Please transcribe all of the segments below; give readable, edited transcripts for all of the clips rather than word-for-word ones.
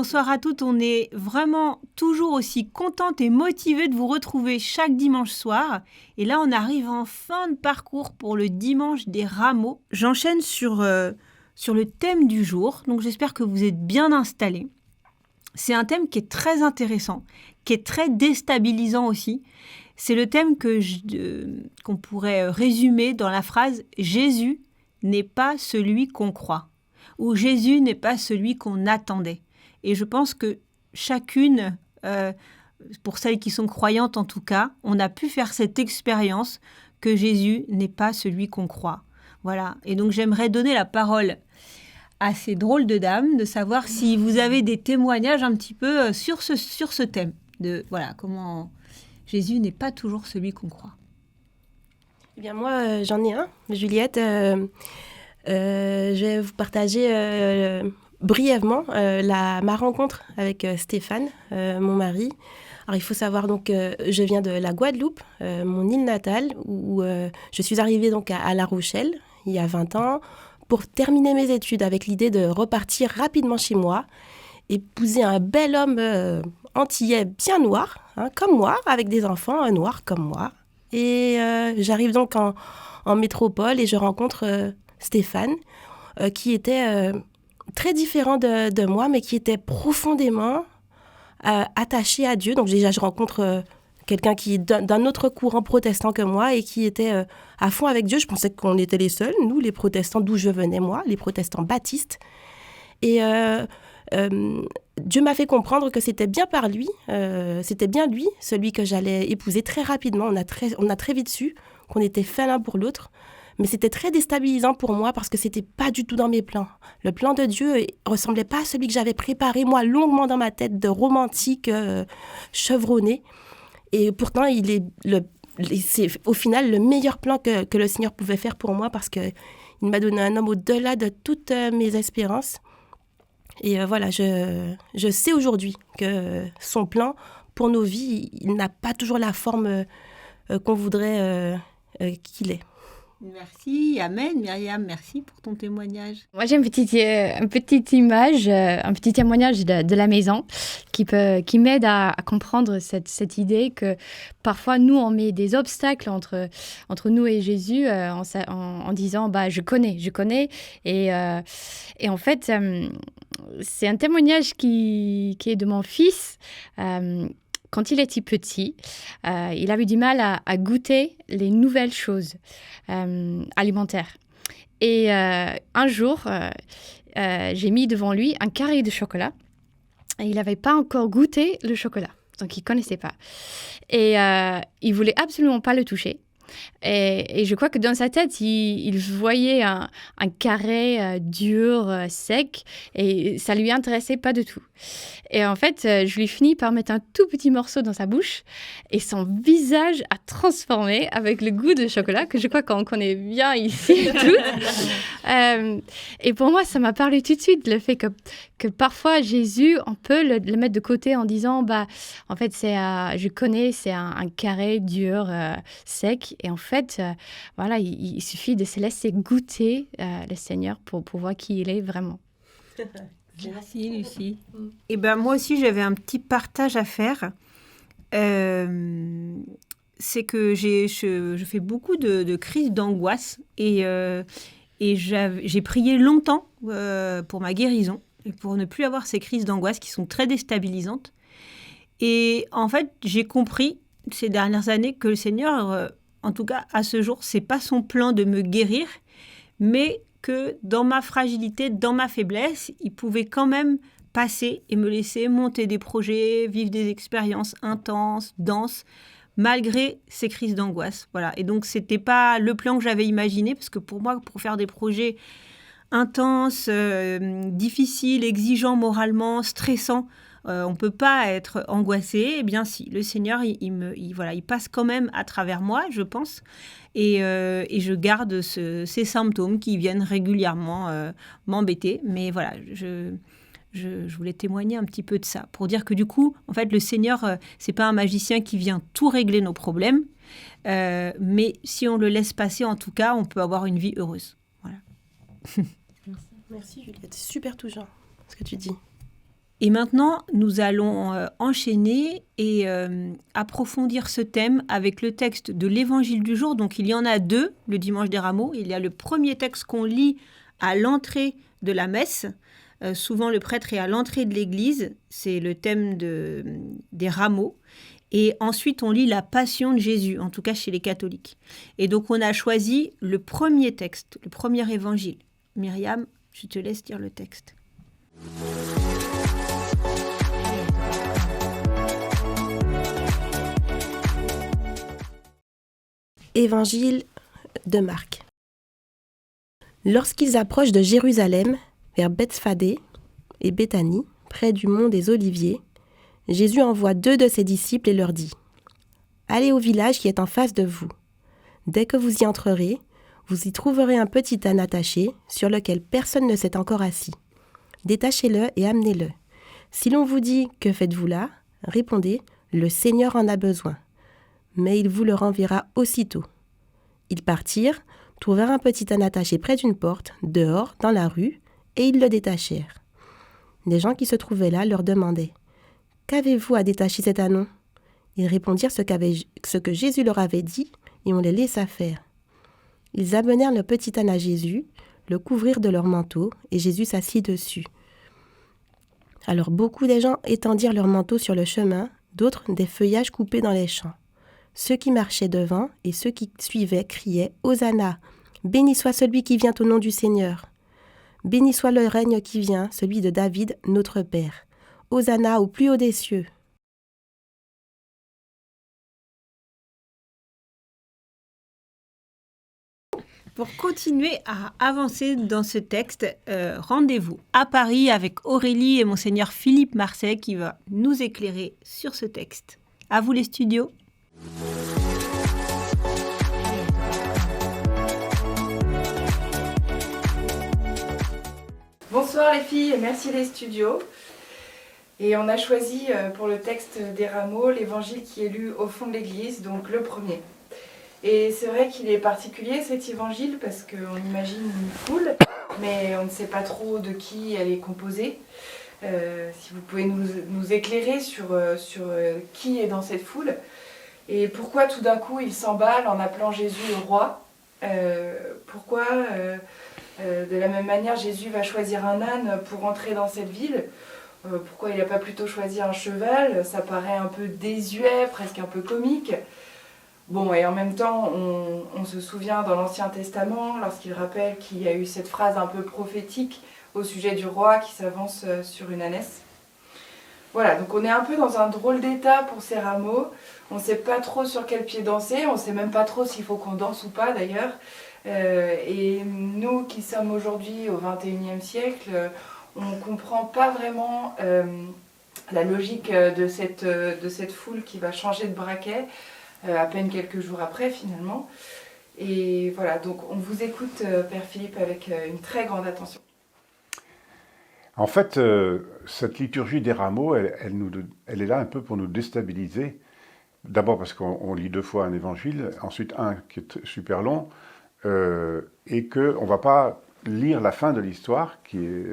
Bonsoir à toutes, on est vraiment toujours aussi contente et motivée de vous retrouver chaque dimanche soir. Et là, on arrive en fin de parcours pour le dimanche des rameaux. J'enchaîne sur le thème du jour, donc j'espère que vous êtes bien installés. C'est un thème qui est très intéressant, qui est très déstabilisant aussi. C'est le thème qu'on pourrait résumer dans la phrase « Jésus n'est pas celui qu'on croit » ou « Jésus n'est pas celui qu'on attendait ». Et je pense que chacune, pour celles qui sont croyantes en tout cas, on a pu faire cette expérience que Jésus n'est pas celui qu'on croit. Voilà. Et donc j'aimerais donner la parole à ces drôles de dames, de savoir si vous avez des témoignages un petit peu sur ce thème, de voilà, comment Jésus n'est pas toujours celui qu'on croit. Eh bien moi, j'en ai un, Juliette. Je vais vous partager brièvement ma rencontre avec Stéphane, mon mari. Alors il faut savoir donc je viens de la Guadeloupe, mon île natale, où je suis arrivée donc à La Rochelle il y a 20 ans pour terminer mes études avec l'idée de repartir rapidement chez moi, épouser un bel homme antillais bien noir, comme moi, avec des enfants noirs comme moi. Et j'arrive donc en métropole et je rencontre Stéphane, qui était très différent de moi, mais qui était profondément attaché à Dieu. Donc déjà, je rencontre quelqu'un qui est d'un autre courant protestant que moi et qui était à fond avec Dieu. Je pensais qu'on était les seuls, nous, les protestants d'où je venais, moi, les protestants baptistes. Et Dieu m'a fait comprendre que c'était bien par lui, c'était bien lui, celui que j'allais épouser très rapidement. On a très vite su qu'on était faits l'un pour l'autre. Mais c'était très déstabilisant pour moi parce que c'était pas du tout dans mes plans. Le plan de Dieu ressemblait pas à celui que j'avais préparé, moi, longuement dans ma tête, de romantique chevronné. Et pourtant, c'est au final le meilleur plan que le Seigneur pouvait faire pour moi parce qu'il m'a donné un homme au-delà de toutes mes espérances. Et voilà, je sais aujourd'hui que son plan pour nos vies, il n'a pas toujours la forme qu'on voudrait qu'il ait. Merci, amen. Myriam, merci pour ton témoignage. Moi, j'ai une petite image, un petit témoignage de la maison qui m'aide à comprendre cette idée que parfois, nous, on met des obstacles entre nous et Jésus en disant « je connais ». Et en fait, c'est un témoignage qui est de mon fils. Quand il était petit, il avait du mal à goûter les nouvelles choses alimentaires. Et un jour, j'ai mis devant lui un carré de chocolat. Et il n'avait pas encore goûté le chocolat, donc il ne connaissait pas. Et il ne voulait absolument pas le toucher. Et je crois que dans sa tête, il voyait un carré dur, sec, et ça ne lui intéressait pas du tout. Et en fait, je lui finis par mettre un tout petit morceau dans sa bouche, et son visage a transformé avec le goût de chocolat, que je crois qu'on connaît bien ici toutes. Et pour moi, ça m'a parlé tout de suite, le fait que parfois, Jésus, on peut le mettre de côté en disant, en fait, je connais, c'est un carré dur, sec. Et en fait, voilà, il suffit de se laisser goûter le Seigneur pour voir qui il est vraiment. Merci, Lucie. Et moi aussi, j'avais un petit partage à faire. C'est que je fais beaucoup de crises d'angoisse et j'ai prié longtemps pour ma guérison et pour ne plus avoir ces crises d'angoisse qui sont très déstabilisantes. Et en fait, j'ai compris ces dernières années que le Seigneur, en tout cas à ce jour, c'est pas son plan de me guérir, mais que dans ma fragilité, dans ma faiblesse, il pouvait quand même passer et me laisser monter des projets, vivre des expériences intenses, denses, malgré ces crises d'angoisse. Voilà. Et donc, c'était pas le plan que j'avais imaginé, parce que pour moi, pour faire des projets intenses, difficiles, exigeants moralement, stressants, on ne peut pas être angoissé. Eh bien, si, le Seigneur, il passe quand même à travers moi, je pense. Et je garde ces symptômes qui viennent régulièrement m'embêter. Mais voilà, je voulais témoigner un petit peu de ça, pour dire que du coup, en fait, le Seigneur, c'est pas un magicien qui vient tout régler nos problèmes. Mais si on le laisse passer, en tout cas, on peut avoir une vie heureuse. Voilà. Merci Juliette, c'est super touchant ce que tu dis. Et maintenant, nous allons enchaîner et approfondir ce thème avec le texte de l'Évangile du jour. Donc il y en a deux, le dimanche des rameaux. Il y a le premier texte qu'on lit à l'entrée de la messe. Souvent, le prêtre est à l'entrée de l'église. C'est le thème des rameaux. Et ensuite, on lit la Passion de Jésus, en tout cas chez les catholiques. Et donc, on a choisi le premier texte, le premier évangile. Myriam, je te laisse lire le texte. Évangile de Marc. Lorsqu'ils approchent de Jérusalem, vers Bethphadée et Béthanie, près du mont des Oliviers, Jésus envoie 2 de ses disciples et leur dit : « Allez au village qui est en face de vous. Dès que vous y entrerez, vous y trouverez un petit âne attaché sur lequel personne ne s'est encore assis. Détachez-le et amenez-le. Si l'on vous dit « Que faites-vous là ?», répondez « Le Seigneur en a besoin. » Mais il vous le renverra aussitôt. Ils partirent, trouvèrent un petit âne attaché près d'une porte, dehors, dans la rue, et ils le détachèrent. Les gens qui se trouvaient là leur demandaient : « Qu'avez-vous à détacher cet ânon ?» Ils répondirent ce que Jésus leur avait dit, et on les laissa faire. Ils amenèrent le petit âne à Jésus, le couvrirent de leur manteau, et Jésus s'assit dessus. Alors beaucoup des gens étendirent leurs manteaux sur le chemin, d'autres des feuillages coupés dans les champs. Ceux qui marchaient devant et ceux qui suivaient criaient « Hosanna ! Béni soit celui qui vient au nom du Seigneur ! Béni soit le règne qui vient, celui de David, notre Père. Hosanna au plus haut des cieux !» Pour continuer à avancer dans ce texte, rendez-vous à Paris avec Aurélie et monseigneur Philippe Marseille qui va nous éclairer sur ce texte. À vous les studios. Bonsoir les filles, merci les studios. Et on a choisi pour le texte des rameaux l'évangile qui est lu au fond de l'église, donc le premier. Et c'est vrai qu'il est particulier cet évangile parce qu'on imagine une foule, mais on ne sait pas trop de qui elle est composée. Si vous pouvez nous éclairer sur qui est dans cette foule et pourquoi tout d'un coup il s'emballe en appelant Jésus le roi. Pourquoi de la même manière Jésus va choisir un âne pour entrer dans cette ville. Pourquoi il n'a pas plutôt choisi un cheval? Ça paraît un peu désuet, presque un peu comique. Bon, et en même temps, on se souvient dans l'Ancien Testament, lorsqu'il rappelle qu'il y a eu cette phrase un peu prophétique au sujet du roi qui s'avance sur une ânesse. Voilà, donc on est un peu dans un drôle d'état pour ces rameaux. On ne sait pas trop sur quel pied danser, on ne sait même pas trop s'il faut qu'on danse ou pas d'ailleurs. Et nous qui sommes aujourd'hui au XXIe siècle, on ne comprend pas vraiment la logique de cette foule qui va changer de braquet à peine quelques jours après finalement. Et voilà, donc on vous écoute Père Philippe avec une très grande attention. En fait, cette liturgie des rameaux, elle est là un peu pour nous déstabiliser. D'abord parce qu'on lit 2 fois un évangile, ensuite un qui est super long, et qu'on ne va pas lire la fin de l'histoire qui est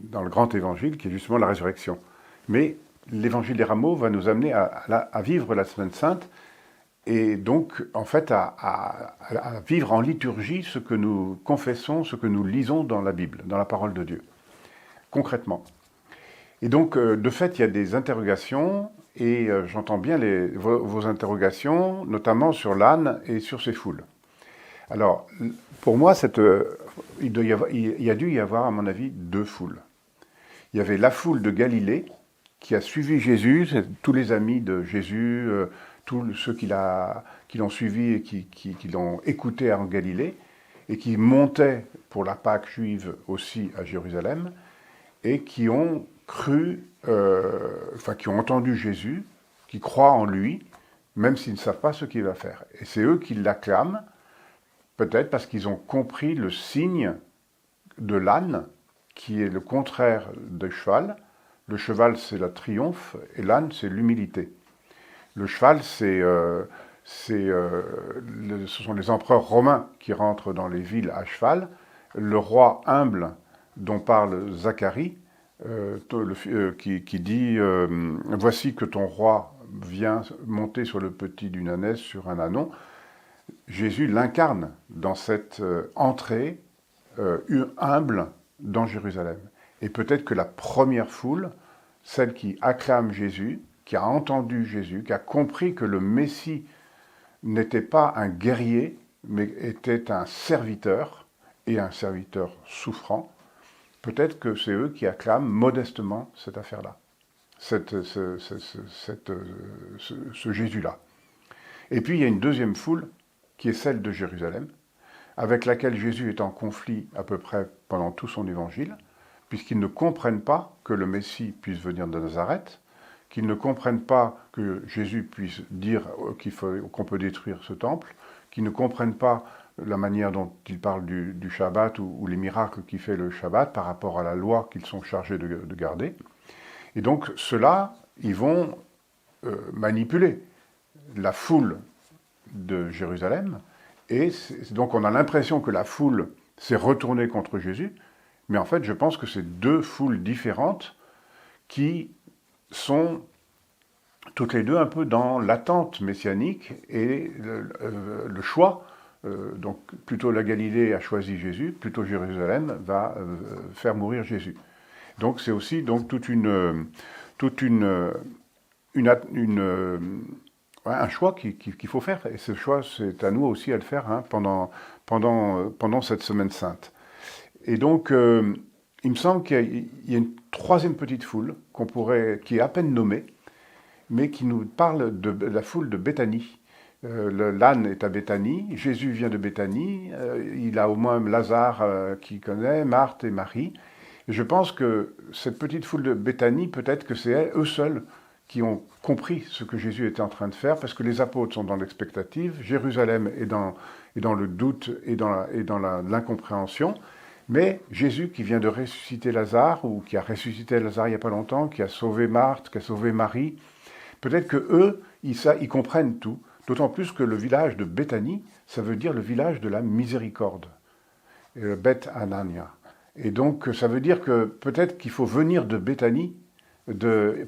dans le grand évangile, qui est justement la résurrection. Mais l'évangile des rameaux va nous amener à vivre la Semaine Sainte, et donc en fait à vivre en liturgie ce que nous confessons, ce que nous lisons dans la Bible, dans la parole de Dieu, concrètement. Et donc de fait il y a des interrogations, et j'entends bien vos interrogations, notamment sur l'âne et sur ses foules. Alors, pour moi, il a dû y avoir, à mon avis, 2 foules. Il y avait la foule de Galilée, qui a suivi Jésus, tous les amis de Jésus, tous ceux qui l'ont suivi et qui l'ont écouté en Galilée, et qui montaient pour la Pâque juive aussi à Jérusalem, et qui ont cru, qui ont entendu Jésus, qui croient en lui, même s'ils ne savent pas ce qu'il va faire. Et c'est eux qui l'acclament, peut-être parce qu'ils ont compris le signe de l'âne, qui est le contraire du cheval. Le cheval, c'est le triomphe, et l'âne, c'est l'humilité. Le cheval, ce sont les empereurs romains qui rentrent dans les villes à cheval. Le roi humble, dont parle Zacharie, qui dit « Voici que ton roi vient monter sur le petit d'une ânesse, sur un ânon », Jésus l'incarne dans cette entrée humble dans Jérusalem. Et peut-être que la première foule, celle qui acclame Jésus, qui a entendu Jésus, qui a compris que le Messie n'était pas un guerrier, mais était un serviteur, et un serviteur souffrant, peut-être que c'est eux qui acclament modestement cette affaire-là, ce Jésus-là. Et puis il y a une deuxième foule, qui est celle de Jérusalem, avec laquelle Jésus est en conflit à peu près pendant tout son évangile, puisqu'ils ne comprennent pas que le Messie puisse venir de Nazareth, qu'ils ne comprennent pas que Jésus puisse dire qu'on peut détruire ce temple, qu'ils ne comprennent pas la manière dont il parle du Shabbat ou les miracles qu'il fait le Shabbat par rapport à la loi qu'ils sont chargés de garder. Et donc ceux-là, ils vont manipuler la foule de Jérusalem, et donc on a l'impression que la foule s'est retournée contre Jésus, mais en fait je pense que c'est deux foules différentes qui sont toutes les deux un peu dans l'attente messianique et le choix. Donc plutôt la Galilée a choisi Jésus, plutôt Jérusalem va faire mourir Jésus. Donc c'est aussi donc un choix qu'il faut faire. Et ce choix, c'est à nous aussi à le faire pendant cette Semaine Sainte. Et donc, il me semble qu'il y a une troisième petite foule qui est à peine nommée, mais qui nous parle de la foule de Béthanie. L'âne est à Béthanie, Jésus vient de Béthanie, il a au moins Lazare qui connaît, Marthe et Marie. Et je pense que cette petite foule de Béthanie, peut-être que c'est eux seuls qui ont compris ce que Jésus était en train de faire, parce que les apôtres sont dans l'expectative, Jérusalem est dans le doute et dans l'incompréhension, mais Jésus qui vient de ressusciter Lazare, ou qui a ressuscité Lazare il n'y a pas longtemps, qui a sauvé Marthe, qui a sauvé Marie, peut-être qu'eux, ils comprennent tout, d'autant plus que le village de Béthanie, ça veut dire le village de la miséricorde, Beth Anania. Et donc ça veut dire que peut-être qu'il faut venir de Béthanie,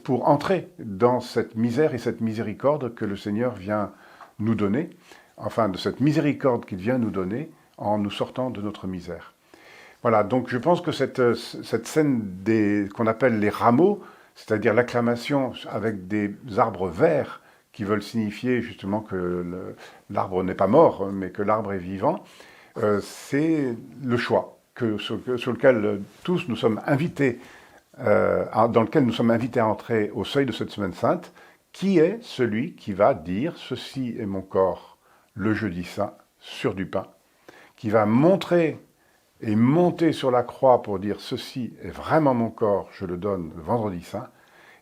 pour entrer dans cette misère et cette miséricorde que le Seigneur vient nous donner, enfin de cette miséricorde qu'il vient nous donner en nous sortant de notre misère. Voilà, donc je pense que cette scène qu'on appelle les rameaux, c'est-à-dire l'acclamation avec des arbres verts qui veulent signifier justement que l'arbre n'est pas mort, mais que l'arbre est vivant, c'est le choix sur lequel tous nous sommes invités dans lequel nous sommes invités à entrer au seuil de cette Semaine Sainte, qui est celui qui va dire « Ceci est mon corps, le jeudi saint, sur du pain », qui va montrer et monter sur la croix pour dire « Ceci est vraiment mon corps, je le donne le vendredi saint »,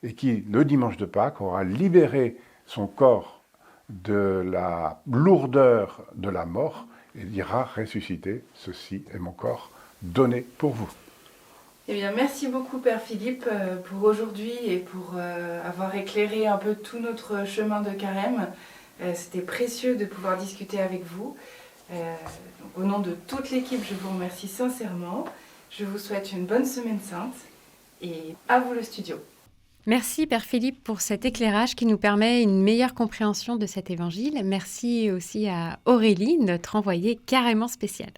et qui, le dimanche de Pâques, aura libéré son corps de la lourdeur de la mort et dira « Ressuscité, ceci est mon corps donné pour vous ». Eh bien, merci beaucoup Père Philippe pour aujourd'hui et pour avoir éclairé un peu tout notre chemin de carême. C'était précieux de pouvoir discuter avec vous. Donc, au nom de toute l'équipe, je vous remercie sincèrement. Je vous souhaite une bonne Semaine Sainte et à vous le studio. Merci Père Philippe pour cet éclairage qui nous permet une meilleure compréhension de cet évangile. Merci aussi à Aurélie, notre envoyée carrément spéciale.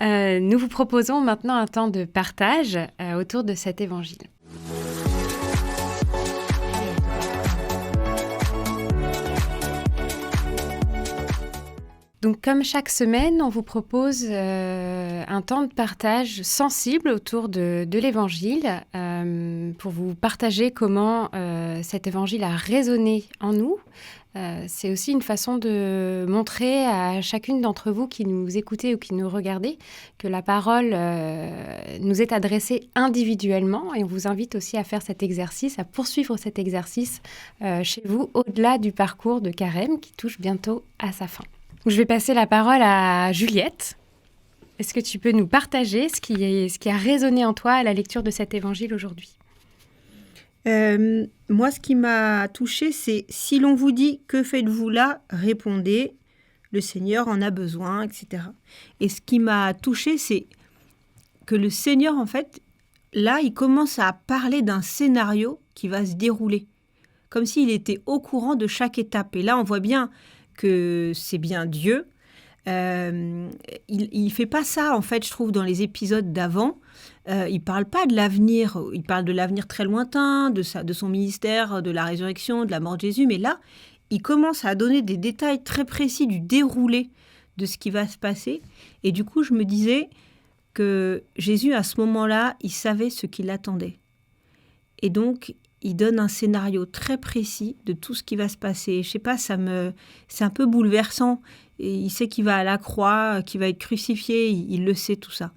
Nous vous proposons maintenant un temps de partage autour de cet évangile. Donc, comme chaque semaine, on vous propose un temps de partage sensible autour de l'Évangile pour vous partager comment cet Évangile a résonné en nous. C'est aussi une façon de montrer à chacune d'entre vous qui nous écoutez ou qui nous regardez que la parole nous est adressée individuellement, et on vous invite aussi à faire cet exercice, à poursuivre cet exercice chez vous au-delà du parcours de carême qui touche bientôt à sa fin. Je vais passer la parole à Juliette. Est-ce que tu peux nous partager ce qui a résonné en toi à la lecture de cet évangile aujourd'hui ? Moi, ce qui m'a touchée, c'est « Si l'on vous dit, que faites-vous là ? Répondez, le Seigneur en a besoin, etc. » Et ce qui m'a touchée, c'est que le Seigneur, en fait, là, il commence à parler d'un scénario qui va se dérouler, comme s'il était au courant de chaque étape. Et là, on voit bien que c'est bien Dieu. Il fait pas ça, en fait, je trouve, dans les épisodes d'avant. Il parle pas de l'avenir, il parle de l'avenir très lointain, de son ministère, de la résurrection, de la mort de Jésus. Mais là, il commence à donner des détails très précis du déroulé de ce qui va se passer. Et du coup, je me disais que Jésus, à ce moment-là, il savait ce qui l'attendait. Et donc, il donne un scénario très précis de tout ce qui va se passer. Je sais pas, c'est un peu bouleversant. Et il sait qu'il va à la croix, qu'il va être crucifié, il le sait tout ça.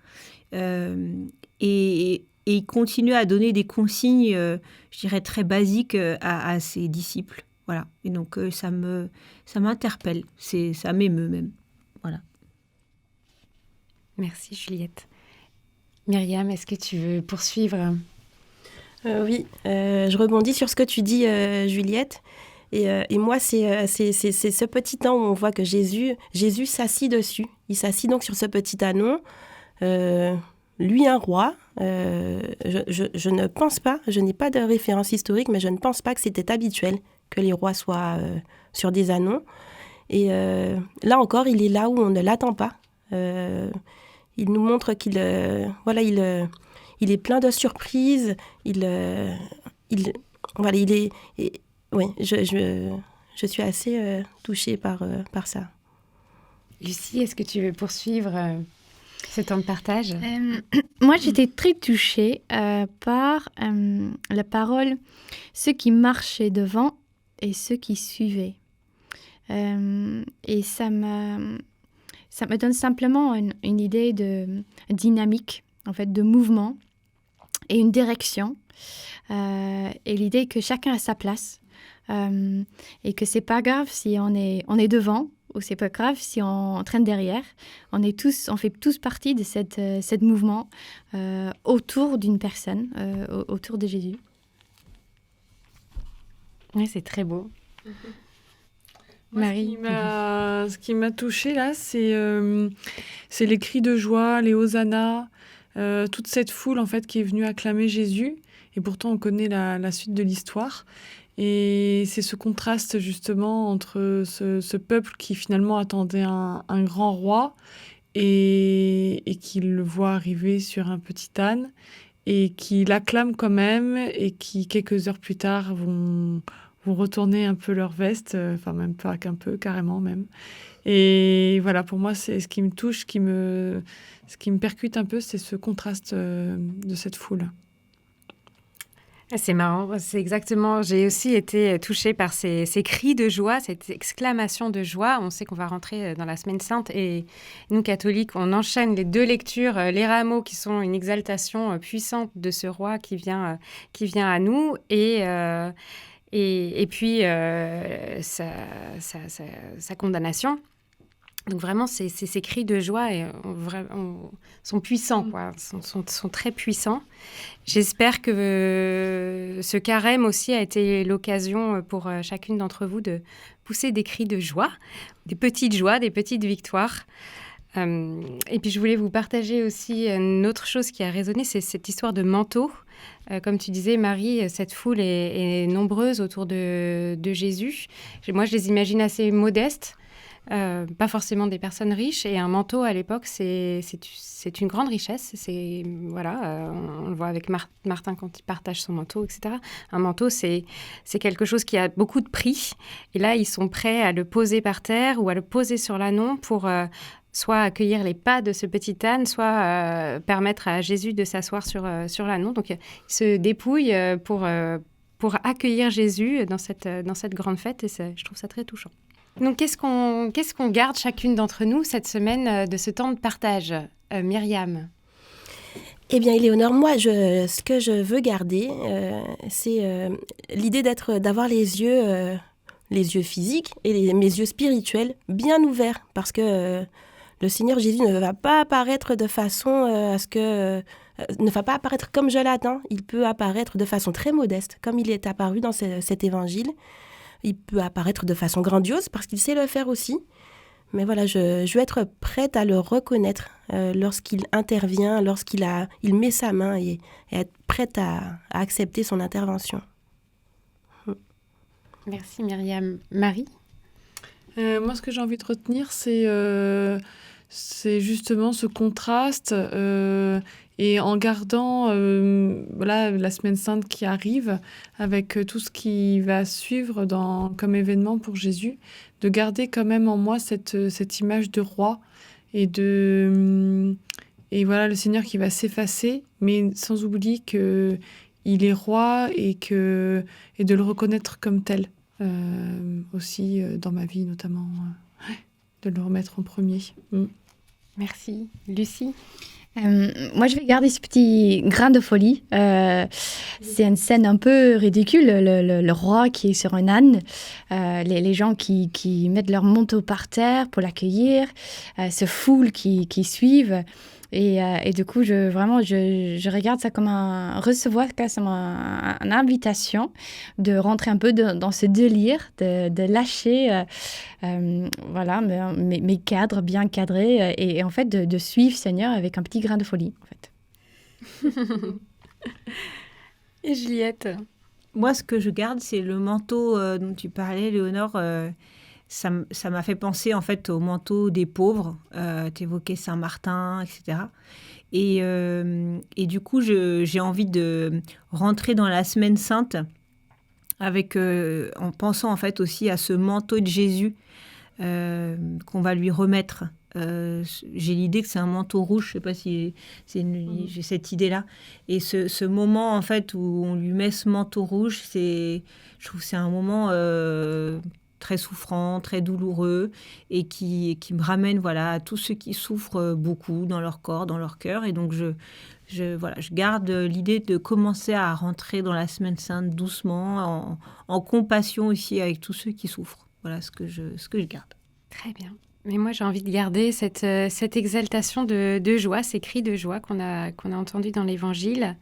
Et il continue à donner des consignes, je dirais, très basiques à ses disciples. Voilà. Et donc, ça m'interpelle, ça m'émeut même. Voilà. Merci Juliette. Myriam, est-ce que tu veux poursuivre ? Oui, je rebondis sur ce que tu dis, Juliette. Et moi, c'est ce petit temps où on voit que Jésus s'assit dessus. Il s'assit donc sur ce petit ânon. Lui, un roi. Je ne pense pas, je n'ai pas de référence historique, mais je ne pense pas que c'était habituel que les rois soient sur des ânons. Et là encore, il est là où on ne l'attend pas. Il nous montre qu'il il est plein de surprises. Oui, je suis assez touchée par ça. Lucie, est-ce que tu veux poursuivre ce temps de partage ? Moi, j'étais très touchée par la parole, ceux qui marchaient devant et ceux qui suivaient. Et ça me donne simplement une idée de dynamique, en fait, de mouvement et une direction. Et l'idée que chacun a sa place. Et que c'est pas grave si on est devant ou c'est pas grave si on traîne derrière. On fait tous partie de cette mouvement autour d'une personne, autour de Jésus. Oui, c'est très beau. Moi, Marie. ce qui m'a touchée là, c'est les cris de joie, les hosannas, toute cette foule en fait qui est venue acclamer Jésus. Et pourtant, on connaît la suite de l'histoire. Et c'est ce contraste justement entre ce peuple qui finalement attendait un grand roi et qui le voit arriver sur un petit âne et qui l'acclame quand même et qui, quelques heures plus tard, vont retourner un peu leur veste, enfin même pas qu'un peu, carrément même. Et voilà, pour moi, c'est ce qui me touche, ce qui me percute un peu, c'est ce contraste de cette foule. C'est marrant, c'est exactement, j'ai aussi été touchée par ces cris de joie, cette exclamation de joie. On sait qu'on va rentrer dans la Semaine Sainte et nous, catholiques, on enchaîne les deux lectures, les rameaux qui sont une exaltation puissante de ce roi qui vient à nous et puis sa condamnation. Donc vraiment, ces cris de joie sont puissants, quoi. Sont très puissants. J'espère que ce carême aussi a été l'occasion pour chacune d'entre vous de pousser des cris de joie, des petites joies, des petites victoires. Et puis je voulais vous partager aussi une autre chose qui a résonné, c'est cette histoire de manteau. Comme tu disais, Marie, cette foule est nombreuse autour de Jésus. Moi, je les imagine assez modestes. Pas forcément des personnes riches, et un manteau à l'époque c'est une grande richesse. On le voit avec Martin quand il partage son manteau, etc. Un manteau c'est quelque chose qui a beaucoup de prix, et là ils sont prêts à le poser par terre ou à le poser sur l'ânon pour soit accueillir les pas de ce petit âne, soit permettre à Jésus de s'asseoir sur l'ânon. Donc ils se dépouillent pour accueillir Jésus dans cette grande fête, et je trouve ça très touchant. Donc, qu'est-ce qu'on garde chacune d'entre nous cette semaine de ce temps de partage, Myriam ? Eh bien, Éléonore, moi, ce que je veux garder, c'est l'idée d'avoir les yeux physiques et mes yeux spirituels bien ouverts, parce que le Seigneur Jésus ne va pas apparaître de façon ne va pas apparaître comme je l'attends. Il peut apparaître de façon très modeste, comme il est apparu dans cet évangile. Il peut apparaître de façon grandiose, parce qu'il sait le faire aussi. Mais voilà, je veux être prête à le reconnaître lorsqu'il intervient, il met sa main et être prête à accepter son intervention. Merci Myriam. Marie? Moi, ce que j'ai envie de retenir, c'est justement ce contraste et en gardant voilà, la Semaine Sainte qui arrive avec tout ce qui va suivre comme événement pour Jésus, de garder quand même en moi cette image de roi et voilà le Seigneur qui va s'effacer, mais sans oublier qu'il est roi et de le reconnaître comme tel aussi dans ma vie notamment, de le remettre en premier. Merci. Lucie? Moi, je vais garder ce petit grain de folie. C'est une scène un peu ridicule. Le roi qui est sur un âne, les gens qui mettent leur manteau par terre pour l'accueillir, ce foule qui suivent. Et du coup, je regarde ça comme recevoir comme une invitation de rentrer un peu dans ce délire, de lâcher voilà, mes cadres bien cadrés et en fait de suivre Seigneur avec un petit grain de folie. En fait. Et Juliette? Moi, ce que je garde, c'est le manteau dont tu parlais, Léonore. Ça m'a fait penser en fait au manteau des pauvres. Tu évoquais Saint-Martin, etc. Et du coup, j'ai envie de rentrer dans la Semaine Sainte en pensant en fait aussi à ce manteau de Jésus qu'on va lui remettre. J'ai l'idée que c'est un manteau rouge, je sais pas si j'ai cette idée-là. Et ce moment en fait où on lui met ce manteau rouge, je trouve que c'est un moment très souffrant, très douloureux, et qui me ramène voilà, à tous ceux qui souffrent beaucoup dans leur corps, dans leur cœur. Et donc, je garde l'idée de commencer à rentrer dans la Semaine Sainte doucement, en compassion aussi avec tous ceux qui souffrent. Voilà ce que je garde. Très bien. Mais moi, j'ai envie de garder cette exaltation de joie, ces cris de joie qu'on a entendus dans l'Évangile.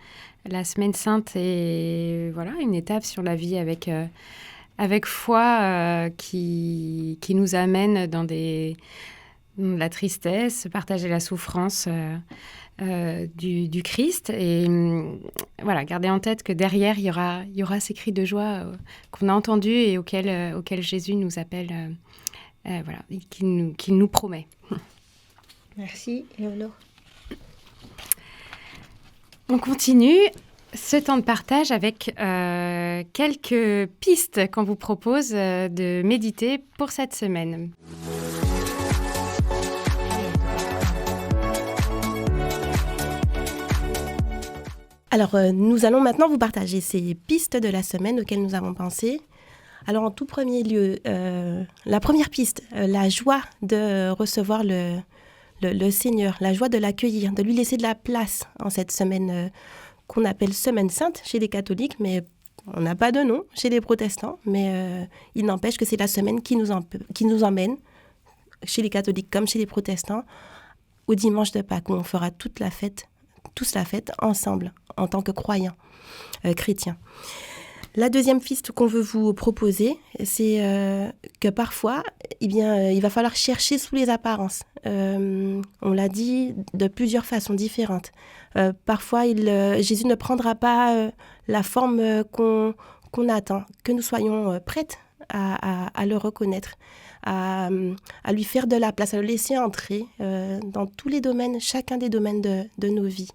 La Semaine Sainte est voilà, une étape sur la vie avec foi qui nous amène dans la tristesse, partager la souffrance du Christ. Et voilà, garder en tête que derrière, il y aura ces cris de joie qu'on a entendus et auxquels Jésus nous appelle, voilà, et qu'il nous promet. Merci, Léonore. On continue ce temps de partage avec quelques pistes qu'on vous propose de méditer pour cette semaine. Alors, nous allons maintenant vous partager ces pistes de la semaine auxquelles nous avons pensé. Alors, en tout premier lieu, la première piste, la joie de recevoir le Seigneur, la joie de l'accueillir, de lui laisser de la place en cette semaine qu'on appelle Semaine Sainte chez les catholiques, mais on n'a pas de nom chez les protestants, mais il n'empêche que c'est la semaine qui nous emmène, chez les catholiques comme chez les protestants, au dimanche de Pâques, où on fera tous la fête ensemble, en tant que croyants chrétiens. La deuxième piste qu'on veut vous proposer, c'est que parfois, il va falloir chercher sous les apparences. On l'a dit de plusieurs façons différentes. Parfois, Jésus ne prendra pas la forme qu'on attend, que nous soyons prêtes à le reconnaître, à lui faire de la place, à le laisser entrer dans tous les domaines, chacun des domaines de nos vies.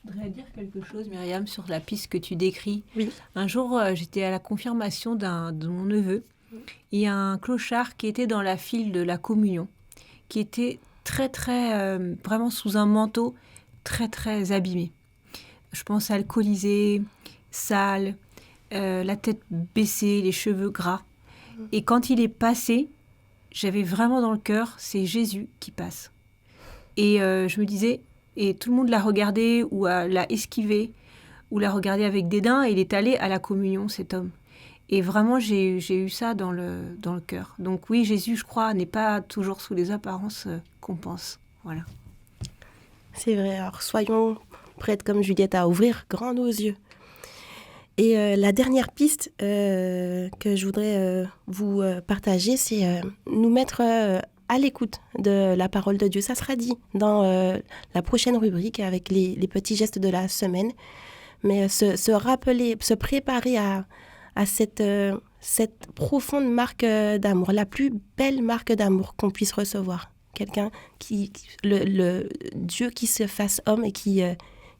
Je voudrais dire quelque chose, Myriam, sur la piste que tu décris. Oui. Un jour, j'étais à la confirmation de mon neveu. Il y a un clochard qui était dans la file de la communion, qui était très, très, vraiment sous un manteau très, très abîmé. Je pense alcoolisé, sale, la tête baissée, les cheveux gras. Et quand il est passé, j'avais vraiment dans le cœur, c'est Jésus qui passe. Et je me disais... Et tout le monde l'a regardé ou l'a esquivé ou l'a regardé avec dédain et il est allé à la communion, cet homme. Et vraiment, j'ai eu ça dans le cœur. Donc oui, Jésus, je crois, n'est pas toujours sous les apparences qu'on pense. Voilà. C'est vrai, alors soyons prêtes comme Juliette à ouvrir grand nos yeux. Et la dernière piste que je voudrais vous partager, c'est nous mettre à l'écoute de la parole de Dieu. Ça sera dit dans la prochaine rubrique avec les petits gestes de la semaine. Mais se rappeler, se préparer à cette profonde marque d'amour, la plus belle marque d'amour qu'on puisse recevoir. Quelqu'un le Dieu qui se fasse homme et qui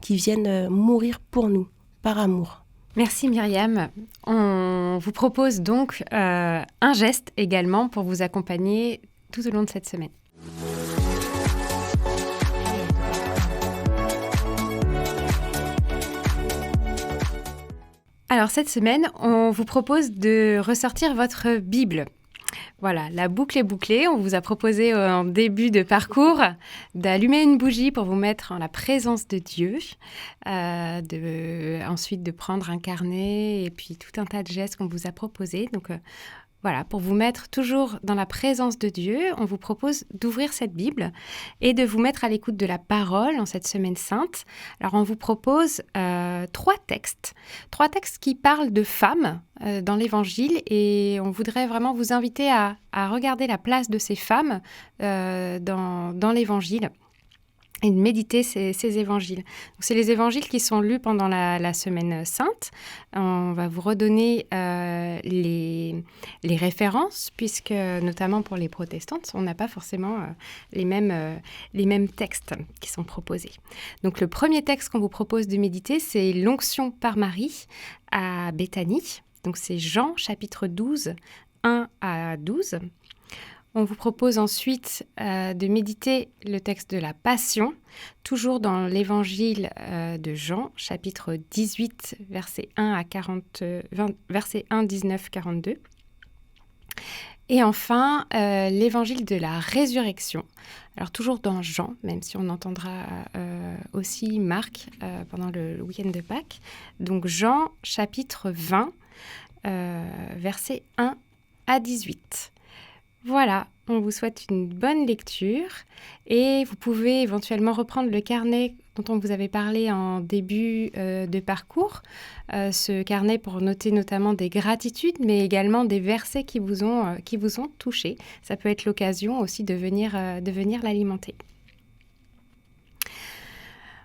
vienne mourir pour nous, par amour. Merci Myriam. On vous propose donc un geste également pour vous accompagner tout au long de cette semaine. Alors cette semaine, on vous propose de ressortir votre Bible. Voilà, la boucle est bouclée. On vous a proposé en début de parcours d'allumer une bougie pour vous mettre en la présence de Dieu, ensuite de prendre un carnet et puis tout un tas de gestes qu'on vous a proposés. Donc voilà, pour vous mettre toujours dans la présence de Dieu, on vous propose d'ouvrir cette Bible et de vous mettre à l'écoute de la parole en cette semaine sainte. Alors on vous propose 3 textes qui parlent de femmes dans l'Évangile et on voudrait vraiment vous inviter à regarder la place de ces femmes dans l'Évangile et de méditer ces évangiles. Donc, c'est les évangiles qui sont lus pendant la semaine sainte. On va vous redonner les références, puisque notamment pour les protestantes, on n'a pas forcément les mêmes textes qui sont proposés. Donc le premier texte qu'on vous propose de méditer, c'est l'onction par Marie à Béthanie. Donc c'est Jean, chapitre 12, 1 à 12. On vous propose ensuite de méditer le texte de la Passion, toujours dans l'évangile de Jean, chapitre 18, versets 1, 19, 42. Et enfin, l'évangile de la résurrection. Alors toujours dans Jean, même si on entendra aussi Marc pendant le week-end de Pâques. Donc Jean, chapitre 20, versets 1 à 18. Voilà, on vous souhaite une bonne lecture et vous pouvez éventuellement reprendre le carnet dont on vous avait parlé en début de parcours. Ce carnet pour noter notamment des gratitudes, mais également des versets qui vous ont touché. Ça peut être l'occasion aussi de venir l'alimenter.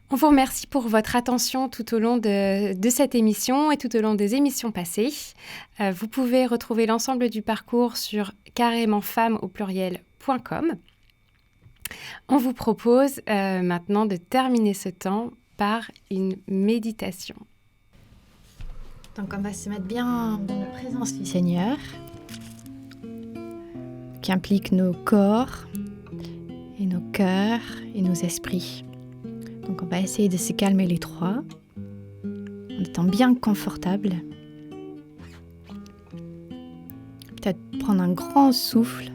On vous remercie pour votre attention tout au long de cette émission et tout au long des émissions passées. Vous pouvez retrouver l'ensemble du parcours sur carémentfemme.com. On vous propose maintenant de terminer ce temps par une méditation. Donc on va se mettre bien dans la présence du Seigneur, qui implique nos corps et nos cœurs et nos esprits. Donc on va essayer de se calmer les trois, en étant bien confortable. Peut-être prendre un grand souffle.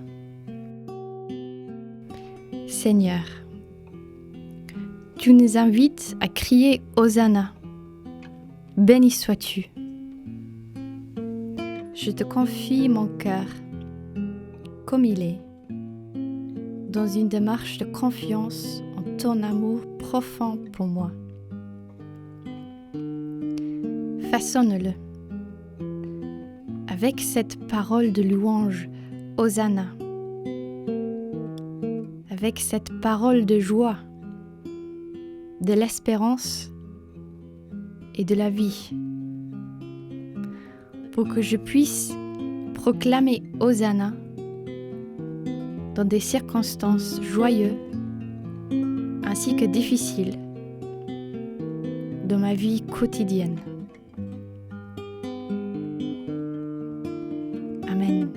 Seigneur, tu nous invites à crier Hosanna. Béni sois-tu. Je te confie mon cœur, comme il est, dans une démarche de confiance en ton amour profond pour moi. Façonne-le avec cette parole de louange, Hosanna, avec cette parole de joie, de l'espérance et de la vie, pour que je puisse proclamer Hosanna dans des circonstances joyeuses ainsi que difficiles dans ma vie quotidienne. Amen.